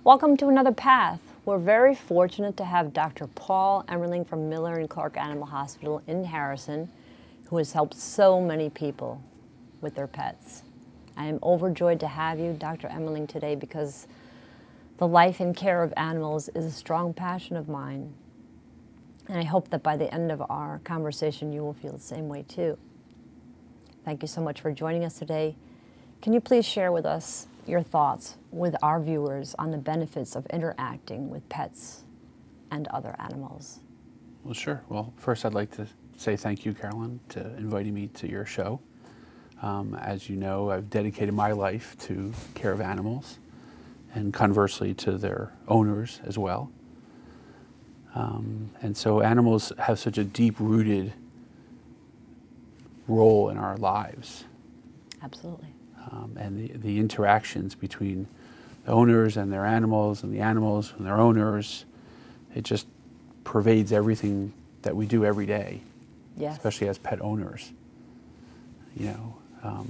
Welcome to Another Path. We're very fortunate to have Dr. Paul Emmerling from Miller and Clark Animal Hospital in Harrison, who has helped so many people with their pets. I am overjoyed to have you, Dr. Emmerling, today because the life and care of animals is a strong passion of mine. And I hope that by the end of our conversation, you will feel the same way too. Thank you so much for joining us today. Can you please share with us your thoughts with our viewers on the benefits of interacting with pets and other animals? Well, sure. Well, first I'd like to say thank you, Carolyn, to inviting me to your show. As you know, I've dedicated my life to care of animals and conversely to their owners as well. And so animals have such a deep-rooted role in our lives. Absolutely. And the interactions between the owners and their animals and the animals and their owners, it just pervades everything that we do every day, Yes. especially as pet owners. You know,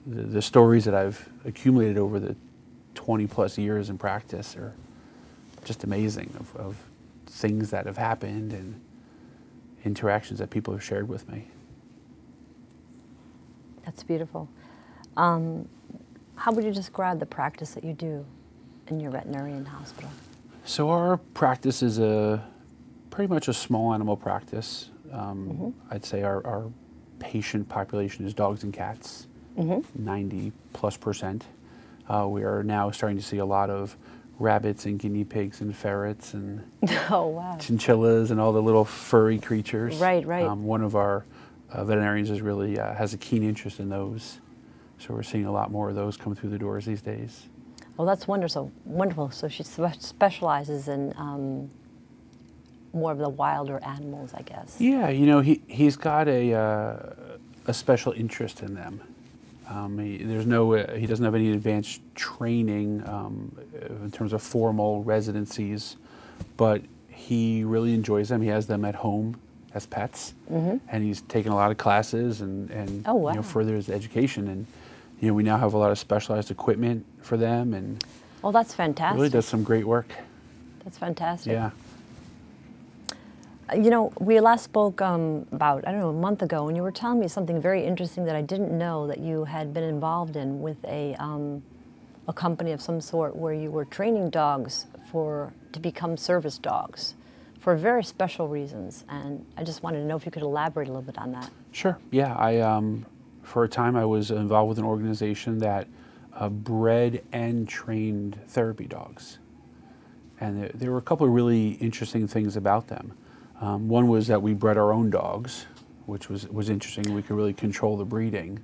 the stories that I've accumulated over the 20-plus years in practice are just amazing of things that have happened and interactions that people have shared with me. That's beautiful. How would you describe the practice that you do in your veterinarian hospital? So our practice is pretty much a small animal practice. I'd say our patient population is dogs and cats, 90+%. We are now starting to see a lot of rabbits and guinea pigs and ferrets and Oh, wow. chinchillas and all the little furry creatures. Right, right. One of our veterinarians is really has a keen interest in those. So we're seeing a lot more of those come through the doors these days. Well, that's wonderful. Wonderful. So she specializes in more of the wilder animals, I guess. Yeah, you know, he's got a special interest in them. He doesn't have any advanced training in terms of formal residencies, but he really enjoys them. He has them at home as pets, and he's taken a lot of classes and Oh, wow. you know, further his education. And you know, we now have a lot of specialized equipment for them, and Well, that's fantastic. really does some great work. That's fantastic. Yeah. You know, we last spoke about, I don't know, a month ago, and you were telling me something very interesting that I didn't know that you had been involved in with a company of some sort where you were training dogs to become service dogs for very special reasons. And I just wanted to know if you could elaborate a little bit on that. Sure. Yeah. For a time, I was involved with an organization that bred and trained therapy dogs. And there were a couple of really interesting things about them. One was that we bred our own dogs, which was interesting. We could really control the breeding.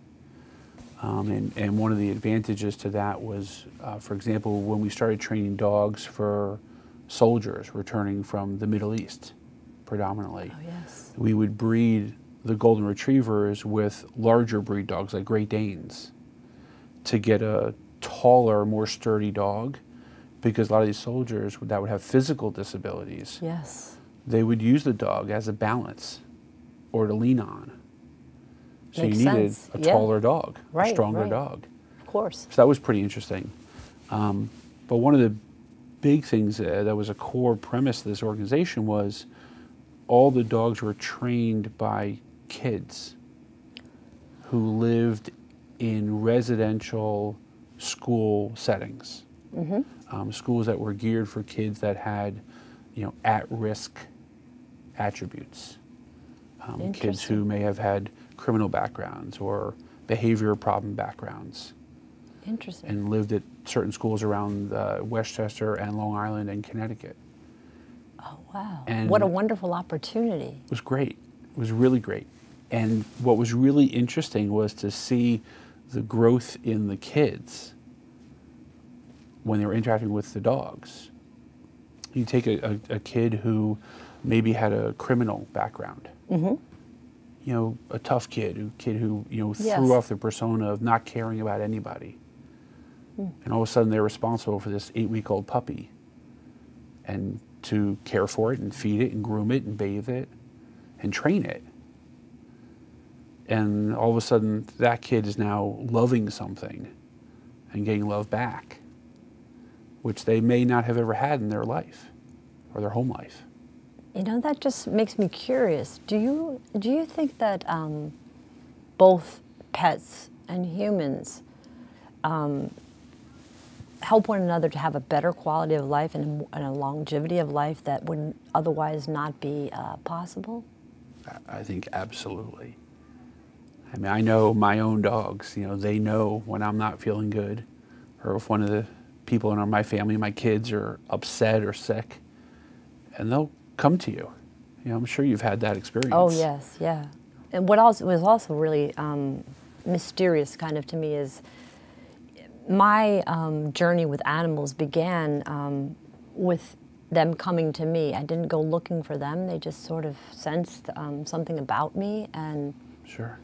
And one of the advantages to that was, for example, when we started training dogs for soldiers returning from the Middle East, predominantly, Oh, yes. we would breed the golden retrievers with larger breed dogs like Great Danes to get a taller, more sturdy dog, because a lot of these soldiers that would have physical disabilities, Yes. they would use the dog as a balance or to lean on. So Makes you needed sense. a Yeah. taller dog, a Right, stronger right. dog. Of course. So that was pretty interesting. But one of the big things that was a core premise of this organization was all the dogs were trained by kids who lived in residential school settings. Schools that were geared for kids that had, you know, at-risk attributes. Kids who may have had criminal backgrounds or behavior problem backgrounds. Interesting. And lived at certain schools around Westchester and Long Island and Connecticut. Oh, wow. And what a wonderful opportunity. It was great. It was really great. And what was really interesting was to see the growth in the kids when they were interacting with the dogs. You take a kid who maybe had a criminal background, you know, a tough kid who you know, Yes. threw off the persona of not caring about anybody. And all of a sudden they're responsible for this 8-week-old puppy and to care for it and feed it and groom it and bathe it and train it. And all of a sudden that kid is now loving something and getting love back, which they may not have ever had in their life or their home life. You know, that just makes me curious. Do you think that both pets and humans help one another to have a better quality of life and a longevity of life that would otherwise not be possible? I think absolutely. I mean, I know my own dogs, you know, they know when I'm not feeling good, or if one of the people in my family, my kids, are upset or sick, and they'll come to you. You know, I'm sure you've had that experience. Oh, yes, yeah. And what else was also really mysterious kind of to me is my journey with animals began with them coming to me. I didn't go looking for them. They just sort of sensed something about me. And sure.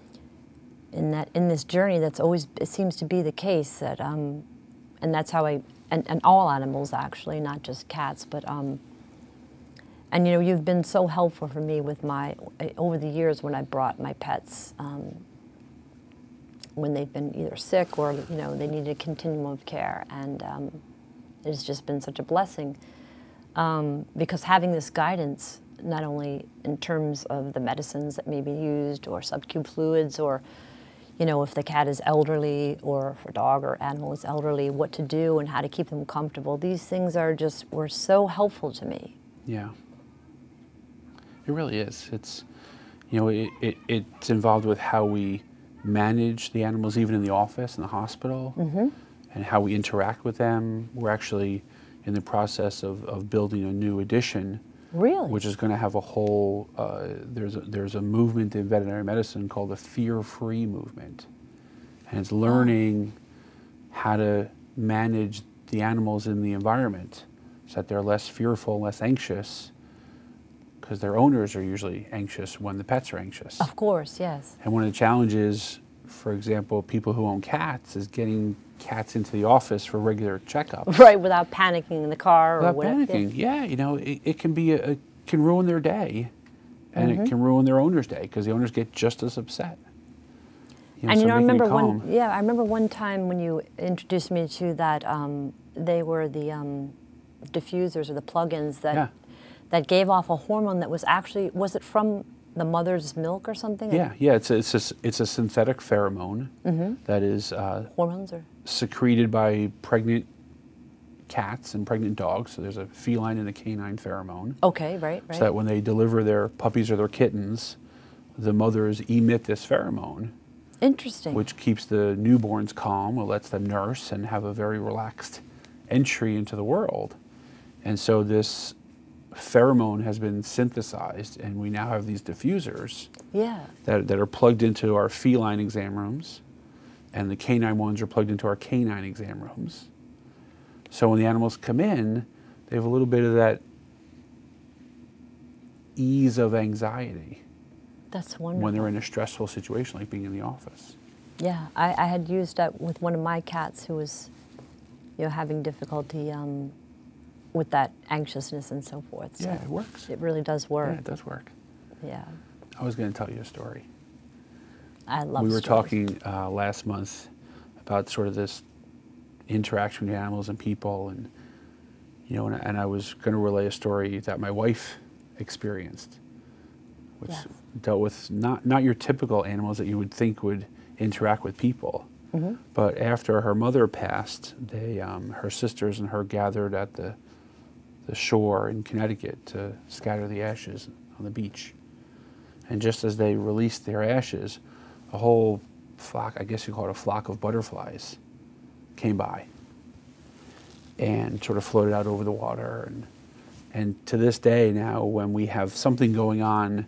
In this journey, that's always, it seems to be the case that, and that's how and all animals actually, not just cats, but, and you know, you've been so helpful for me with over the years when I brought my pets, when they've been either sick or, you know, they needed a continuum of care. And it's just been such a blessing because having this guidance, not only in terms of the medicines that may be used or sub-Q fluids, or, you know, if the cat is elderly or if a dog or animal is elderly, what to do and how to keep them comfortable. These things were so helpful to me. Yeah. It really is. It's, you know, it's involved with how we manage the animals, even in the office, in the hospital, and how we interact with them. We're actually in the process of building a new edition. Really? Which is going to have a whole, there's a movement in veterinary medicine called the fear-free movement. And it's learning how to manage the animals in the environment so that they're less fearful, less anxious, because their owners are usually anxious when the pets are anxious. Of course, yes. And one of the challenges, for example, people who own cats, is getting cats into the office for regular checkups. Right, without panicking in the car or whatever. Without panicking, yeah. You know, it can be can ruin their day, and it can ruin their owner's day because the owners get just as upset. You know, and so you know, I remember I remember one time when you introduced me to that. They were the diffusers or the plug-ins that gave off a hormone that was actually, was it from the mother's milk or something? Yeah, it's a synthetic pheromone that is hormones or secreted by pregnant cats and pregnant dogs. So there's a feline and a canine pheromone. Okay, right. So that when they deliver their puppies or their kittens, the mothers emit this pheromone. Interesting. Which keeps the newborns calm, or lets them nurse and have a very relaxed entry into the world. And so this pheromone has been synthesized, and we now have these diffusers that are plugged into our feline exam rooms, and the canine ones are plugged into our canine exam rooms. So when the animals come in, they have a little bit of that ease of anxiety. That's wonderful. When they're in a stressful situation like being in the office. Yeah, I had used that with one of my cats who was, you know, having difficulty with that anxiousness and so forth. So yeah, it works. It really does work. Yeah, it does work. Yeah. I was going to tell you a story. I love We were stories. talking last month about sort of this interaction with animals and people, and you know, and I was going to relay a story that my wife experienced, which dealt with not your typical animals that you would think would interact with people. But after her mother passed, her sisters and her gathered at the shore in Connecticut to scatter the ashes on the beach. And just as they released their ashes, a whole flock, I guess you call it a flock of butterflies, came by and sort of floated out over the water. And to this day now, when we have something going on,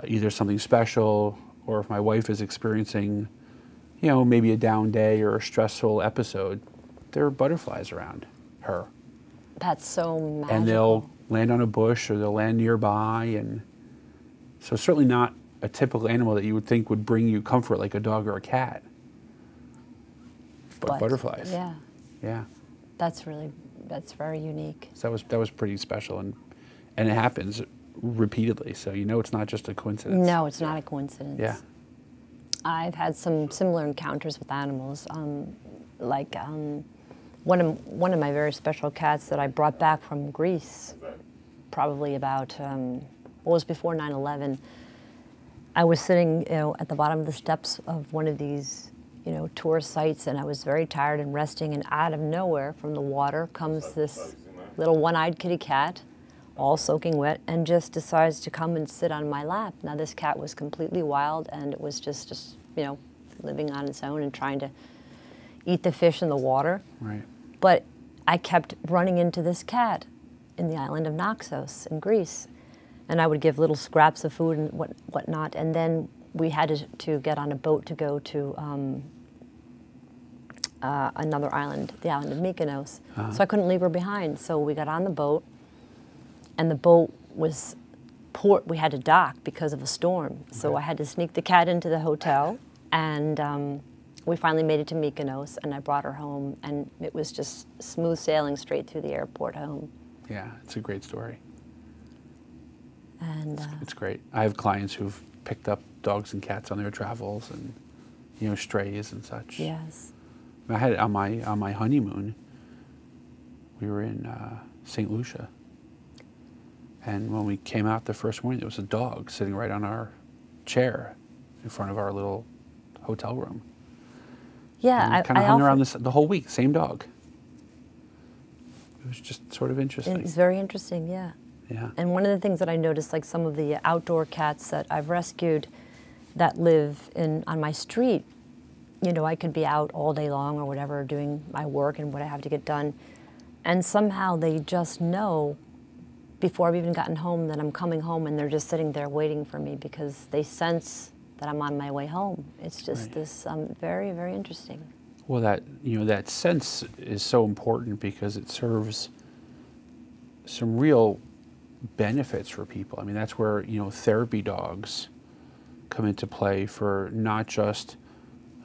either something special, or if my wife is experiencing, you know, maybe a down day or a stressful episode, there are butterflies around her. That's so magical. And they'll land on a bush or they'll land nearby. And so certainly not a typical animal that you would think would bring you comfort like a dog or a cat. But butterflies. Yeah. Yeah. That's very unique. So that was pretty special, and it happens repeatedly. So you know it's not just a coincidence. No, it's not a coincidence. Yeah. I've had some similar encounters with animals, like one of my very special cats that I brought back from Greece, probably about, what was before 9/11. I was sitting, at the bottom of the steps of one of these, tourist sites, and I was very tired and resting, and out of nowhere from the water comes this little one-eyed kitty cat, all soaking wet, and just decides to come and sit on my lap. Now this cat was completely wild, and it was just living on its own and trying to eat the fish in the water. Right. But I kept running into this cat in the island of Naxos in Greece, and I would give little scraps of food and whatnot, and then we had to get on a boat to go to another island, the island of Mykonos. So I couldn't leave her behind. So we got on the boat, and the boat was we had to dock because of a storm. So I had to sneak the cat into the hotel, and we finally made it to Mykonos, and I brought her home, and it was just smooth sailing straight through the airport home. Yeah, it's a great story. And it's great. I have clients who've picked up dogs and cats on their travels, and strays and such. yes. I had on my honeymoon. We were in St. Lucia, and when we came out the first morning, there was a dog sitting right on our chair in front of our little hotel room. Yeah, I kind of hung around the whole week. Same dog. It was just sort of interesting. It's very interesting, yeah. Yeah. And one of the things that I noticed, like some of the outdoor cats that I've rescued that live on my street, I could be out all day long or whatever doing my work and what I have to get done, and somehow they just know before I've even gotten home that I'm coming home, and they're just sitting there waiting for me because they sense that I'm on my way home. It's just this very, very interesting. Well, that sense is so important because it serves some real benefits for people. I mean, that's where therapy dogs come into play for not just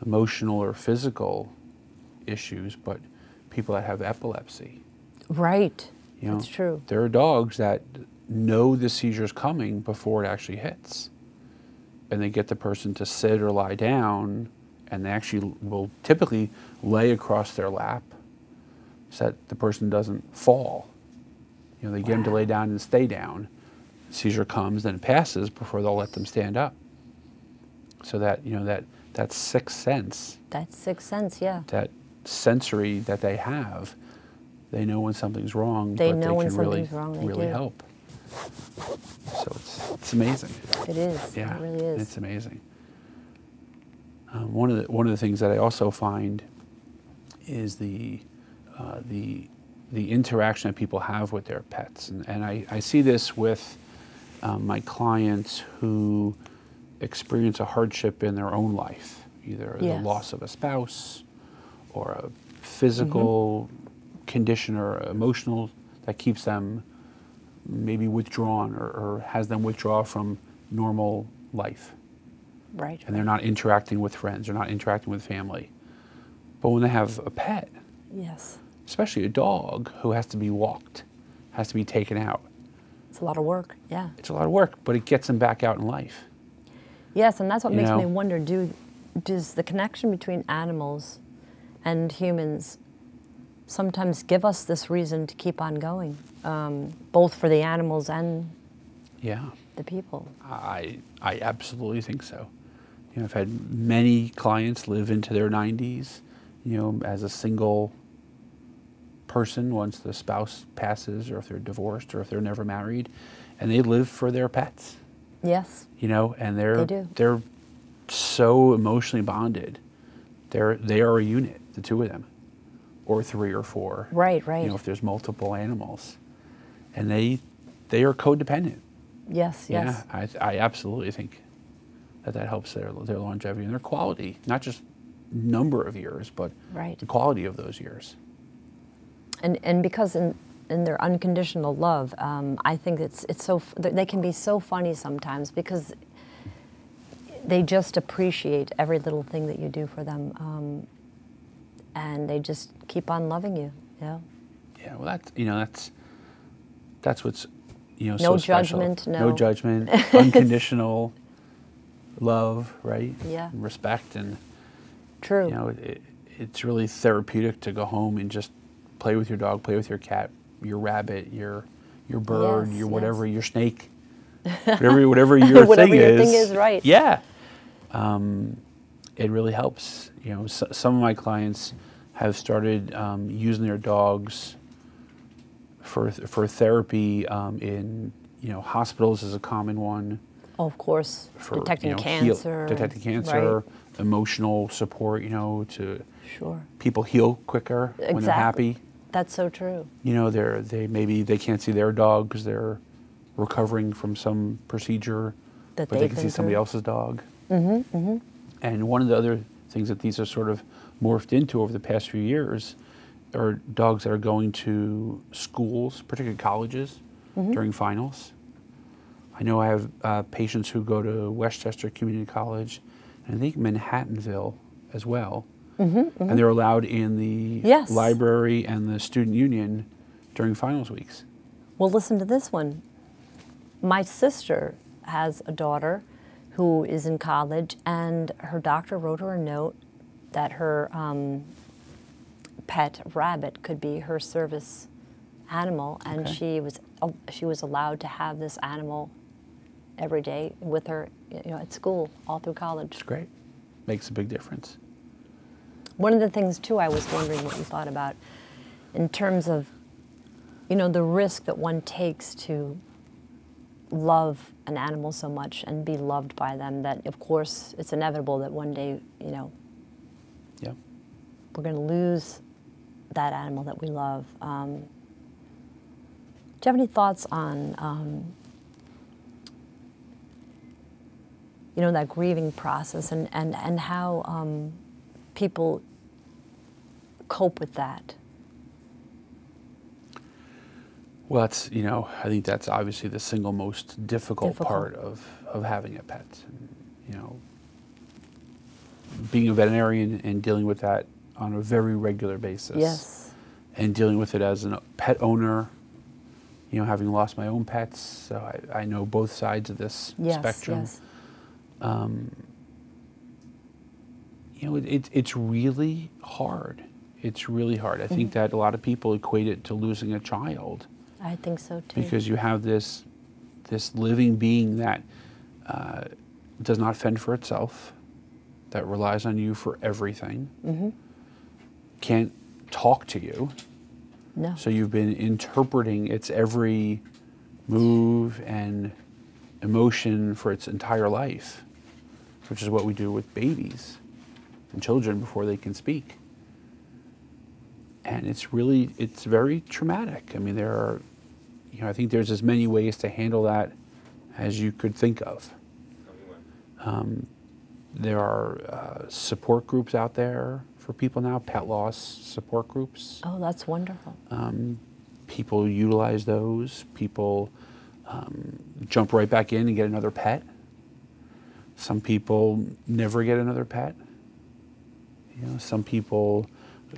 emotional or physical issues, but people that have epilepsy. Right. That's true. There are dogs that know the seizure's coming before it actually hits, and they get the person to sit or lie down, and they actually will typically lay across their lap so that the person doesn't fall. They get them to lay down and stay down. Seizure comes, then it passes before they'll let them stand up. So that that sixth sense. That sixth sense, yeah. That sensory that they have, they know when something's wrong. They but know they when can something's wrong. They really do. help. So it's amazing. It is. Yeah, it really is. It's amazing. One of the things that I also find is the interaction that people have with their pets, and I see this with my clients who experience a hardship in their own life, either the loss of a spouse or a physical condition or emotional that keeps them maybe withdrawn or has them withdraw from normal life. Right. And they're not interacting with friends, they're not interacting with family. But when they have a pet, yes, especially a dog who has to be walked, has to be taken out. It's a lot of work, yeah. It's a lot of work, but it gets them back out in life. Yes, and that's what makes me wonder, does the connection between animals and humans sometimes give us this reason to keep on going, both for the animals and the people? I absolutely think so. I've had many clients live into their 90s, as a single person once the spouse passes, or if they're divorced, or if they're never married, and they live for their pets. Yes. And they're so emotionally bonded. They are a unit, the two of them, or three or four. Right, right. If there's multiple animals, and they are codependent. Yes, yes. Yeah, I absolutely think that helps their longevity and their quality, not just number of years, but the quality of those years. And because in their unconditional love, I think it's so, they can be so funny sometimes because they just appreciate every little thing that you do for them, and they just keep on loving you. Yeah. Yeah. Well, that's what's no so judgment, special. No judgment, unconditional love, right? Yeah. And respect, and true. It's really therapeutic to go home and just play with your dog, play with your cat, your rabbit, your bird, Yes, your whatever, yes. your snake, whatever your Whatever thing your is. thing is, right. Yeah. It really helps. You know, some of my clients have started using their dogs for therapy in, you know, hospitals is a common one. Oh, of course, For detecting you know, cancer. detecting cancer, Right. emotional support, you know, to Sure. people heal quicker when they're Exactly. happy. That's so true. You know, they maybe they can't see their dog because they're recovering from some procedure, That but they they've can see been somebody through. else's dog. And one of the other things that these are sort of morphed into over the past few years are dogs that are going to schools, particularly colleges, during finals. I know I have patients who go to Westchester Community College, and I think Manhattanville as well. And they're allowed in the Yes. library and the student union during finals weeks. Well, listen to this one. My sister has a daughter who is in college, and her doctor wrote her a note that her pet rabbit could be her service animal, and Okay. she was allowed to have this animal every day with her, you know, at school all through college. It's great. Makes a big difference. One of the things too, I was wondering what you thought about in terms of, you know, the risk that one takes to love an animal so much and be loved by them, that of course it's inevitable that one day, you know, Yeah. we're going to lose that animal that we love. Do you have any thoughts on, you know, that grieving process and how people cope with that? Well, that's, you know, I think that's obviously the single most difficult part of having a pet. And, you know, being a veterinarian and dealing with that on a very regular basis. Yes. And dealing with it as a pet owner, you know, having lost my own pets, so I know both sides of this Yes, spectrum. yes. You know, it's really hard. It's really hard. I think that a lot of people equate it to losing a child, I think so too. because you have this living being that does not fend for itself, that relies on you for everything, can't talk to you, No. so you've been interpreting its every move and emotion for its entire life, which is what we do with babies and children before they can speak. And it's very traumatic. I mean, there are, you know, I think there's as many ways to handle that as you could think of. There are support groups out there for people now, pet loss support groups. Oh, that's wonderful. People utilize those. People jump right back in and get another pet. Some people never get another pet. You know, some people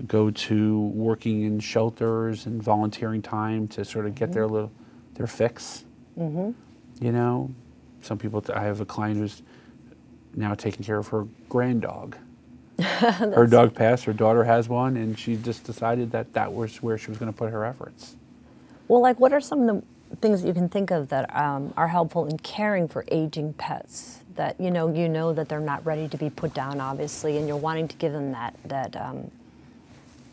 go to working in shelters and volunteering time to sort of get their fix. You know, some people. I have a client who's now taking care of her grand dog. Her dog passed. Her daughter has one, and she just decided that was where she was going to put her efforts. Well, like, what are some of the things that you can think of that are helpful in caring for aging pets? That you know that they're not ready to be put down, obviously, and you're wanting to give them that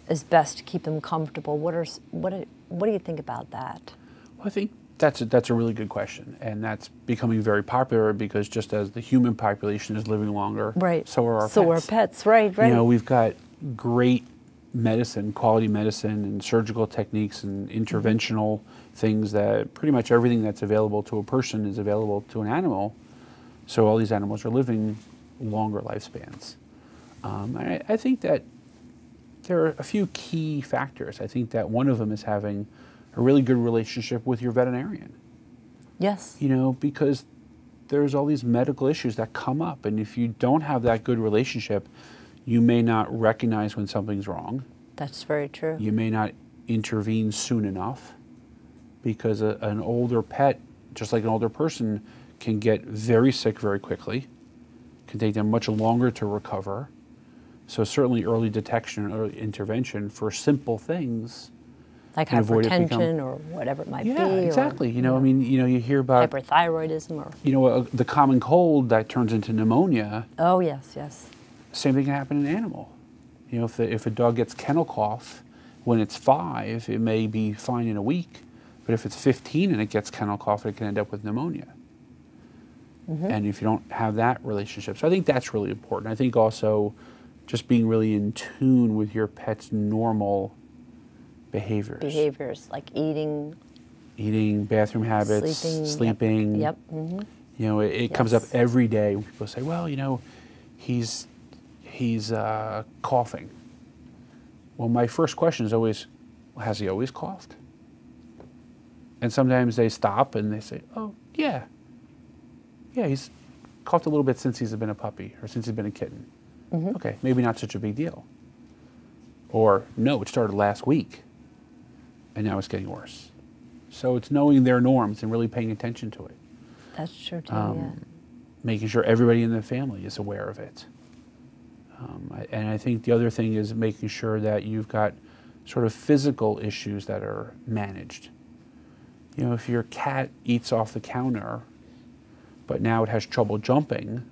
is best to keep them comfortable. What do you think about that? Well, I think that's a really good question, and that's becoming very popular because just as the human population is living longer, Right. so are our So pets. are pets, right? You know, we've got great medicine, quality medicine, and surgical techniques and interventional things that pretty much everything that's available to a person is available to an animal. So all these animals are living longer lifespans. I think that there are a few key factors. I think that one of them is having a really good relationship with your veterinarian. Yes. You know, because there's all these medical issues that come up, and if you don't have that good relationship, you may not recognize when something's wrong. That's very true. You may not intervene soon enough, because an older pet, just like an older person, can get very sick very quickly, can take them much longer to recover. So certainly early detection, early intervention for simple things Like and avoid it hypertension or whatever it might be. Yeah, exactly. Or, You know, I mean, you know, you hear about hyperthyroidism or... You know, the common cold that turns into pneumonia. Oh, yes, yes. Same thing can happen in an animal. You know, if a dog gets kennel cough when it's 5, it may be fine in a week. But if it's 15 and it gets kennel cough, it can end up with pneumonia. And if you don't have that relationship. So I think that's really important. I think also just being really in tune with your pet's normal behaviors. Behaviors like eating, bathroom habits, sleeping. Yep. You know, it comes up every day when people say, well, you know, he's coughing. Well, my first question is always, well, has he always coughed? And sometimes they stop and they say, oh, yeah. Yeah, he's coughed a little bit since he's been a puppy or since he's been a kitten. Okay, maybe not such a big deal. Or, no, it started last week and now it's getting worse. So it's knowing their norms and really paying attention to it. That's true too, yeah. Making sure everybody in the family is aware of it. And I think the other thing is making sure that you've got sort of physical issues that are managed. You know, if your cat eats off the counter, but now it has trouble jumping,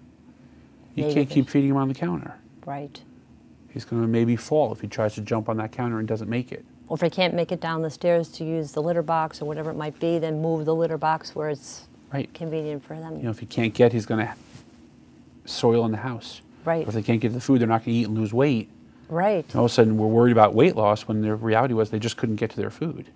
you can't keep feeding him on the counter. Right. He's going to maybe fall if he tries to jump on that counter and doesn't make it. Or if he can't make it down the stairs to use the litter box or whatever it might be, then move the litter box where it's convenient for them. You know, if he can't get, he's going to soil in the house. Right. Or if they can't get the food, they're not going to eat and lose weight. Right. And all of a sudden, we're worried about weight loss when the reality was they just couldn't get to their food.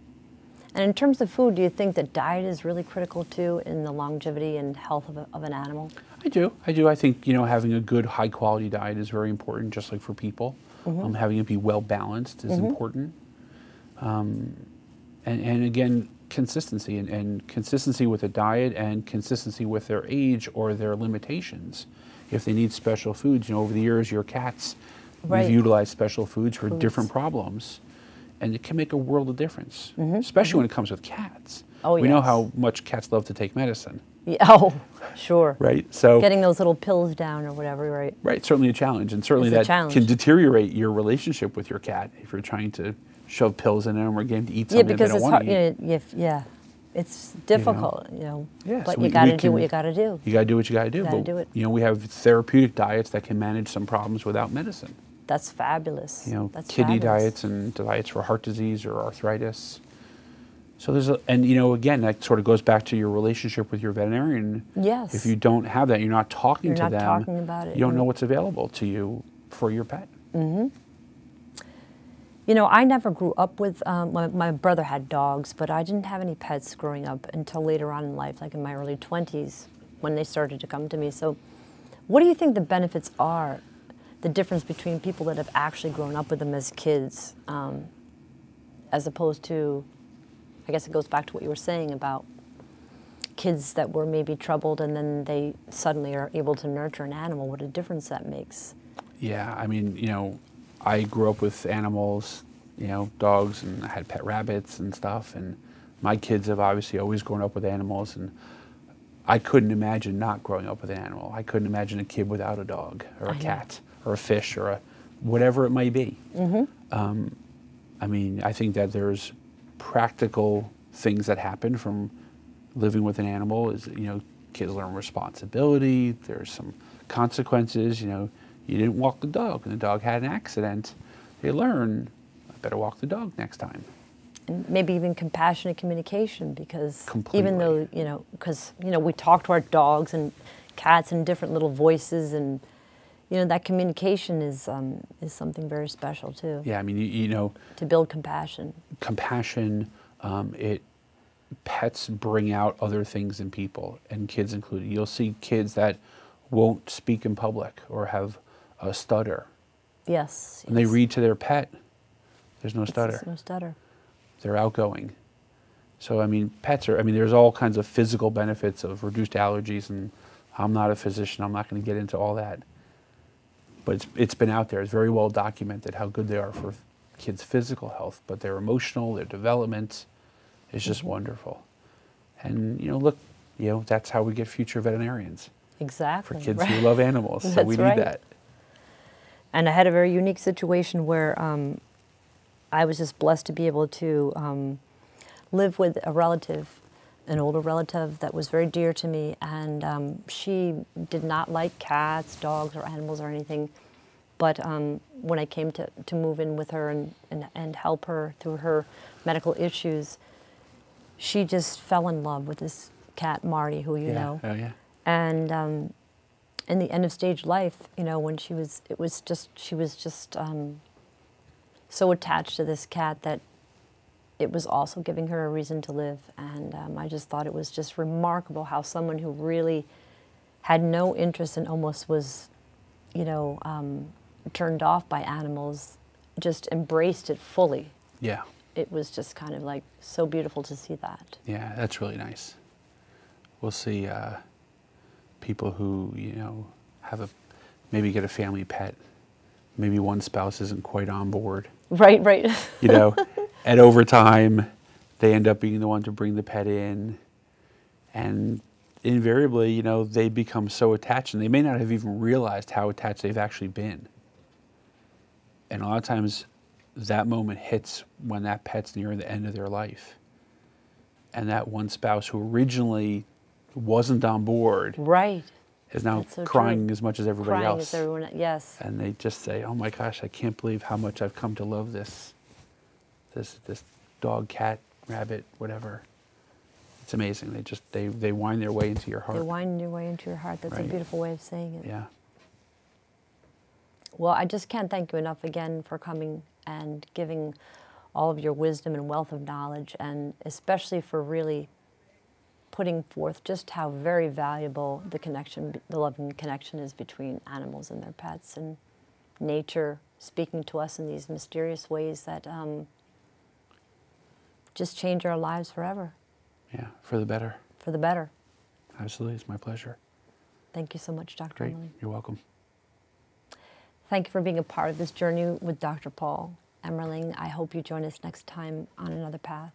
And in terms of food, do you think that diet is really critical too in the longevity and health of an animal? I do. I think, you know, having a good high quality diet is very important, just like for people. Having it be well balanced is important. And again, consistency and consistency with a diet and consistency with their age or their limitations. If they need special foods, you know, over the years, your cats, we've utilized special foods for different problems. And it can make a world of difference, especially when it comes with cats. Oh, we know how much cats love to take medicine. Yeah, oh, sure. Right? So getting those little pills down or whatever, right? Right, certainly a challenge. And certainly that can deteriorate your relationship with your cat if you're trying to shove pills in them or get them to eat something that they don't want to eat. It's difficult, you know. Yeah, but so you got to do what you got to do. You got to do what you got to do. You know, we have therapeutic diets that can manage some problems without medicine. That's fabulous. You know, that's kidney diets and diets for heart disease or arthritis. So there's and you know, again, that sort of goes back to your relationship with your veterinarian. Yes. If you don't have that, you're not talking to them. You're not talking about it. You don't know what's available to you for your pet. You know, I never grew up with, my brother had dogs, but I didn't have any pets growing up until later on in life, like in my early 20s, when they started to come to me. So what do you think the benefits are, the difference between people that have actually grown up with them as kids, as opposed to, I guess it goes back to what you were saying about kids that were maybe troubled and then they suddenly are able to nurture an animal, what a difference that makes. Yeah, I mean, you know, I grew up with animals, you know, dogs, and I had pet rabbits and stuff, and my kids have obviously always grown up with animals, and I couldn't imagine not growing up with an animal. I couldn't imagine a kid without a dog or a cat or a fish or a whatever it might be. I mean, I think that there's practical things that happen from living with an animal. Is, you know, kids learn responsibility. There's some consequences. You know, you didn't walk the dog and the dog had an accident. They learn, I better walk the dog next time. And maybe even compassionate communication, because even though, you know, because, you know, we talk to our dogs and cats in different little voices, and, you know, that communication is something very special too. Yeah, I mean, you know. To build compassion. Compassion, pets bring out other things in people, and kids included. You'll see kids that won't speak in public or have a stutter. Yes. When they read to their pet, there's no stutter. There's no stutter. They're outgoing. So, I mean, pets are, I mean, there's all kinds of physical benefits of reduced allergies, and I'm not a physician, I'm not going to get into all that. But it's been out there, it's very well documented how good they are for kids' physical health, but their emotional, their development is just wonderful. And, you know, look, you know, that's how we get future veterinarians. Exactly. For kids who love animals, so we need that. And I had a very unique situation where I was just blessed to be able to live with a relative, an older relative that was very dear to me, and she did not like cats, dogs, or animals or anything. But when I came to move in with her and help her through her medical issues, she just fell in love with this cat, Marty, who you know. Oh, yeah. And in the end of stage life, you know, when she was just so attached to this cat that it was also giving her a reason to live. And I just thought it was just remarkable how someone who really had no interest and almost was, you know, turned off by animals, just embraced it fully. Yeah. It was just kind of like so beautiful to see that. Yeah, that's really nice. We'll see people who, you know, maybe get a family pet. Maybe one spouse isn't quite on board. Right, right. You know, and over time, they end up being the one to bring the pet in. And invariably, you know, they become so attached, and they may not have even realized how attached they've actually been. And a lot of times, that moment hits when that pet's near the end of their life. And that one spouse who originally wasn't on board, right, is now so crying true. as much as everybody Crying else. as everyone, yes. And they just say, "Oh my gosh, I can't believe how much I've come to love this dog, cat, rabbit, whatever." It's amazing. They wind their way into your heart. They wind their way into your heart. That's Right. a beautiful way of saying it. Yeah. Well, I just can't thank you enough again for coming and giving all of your wisdom and wealth of knowledge, and especially for really putting forth just how very valuable the connection, the loving connection is between animals and their pets, and nature speaking to us in these mysterious ways that just change our lives forever. Yeah, for the better. For the better. Absolutely, it's my pleasure. Thank you so much, Dr. Great, Emily. you're welcome. Thank you for being a part of this journey with Dr. Paul Emmerling. I hope you join us next time on Another Path.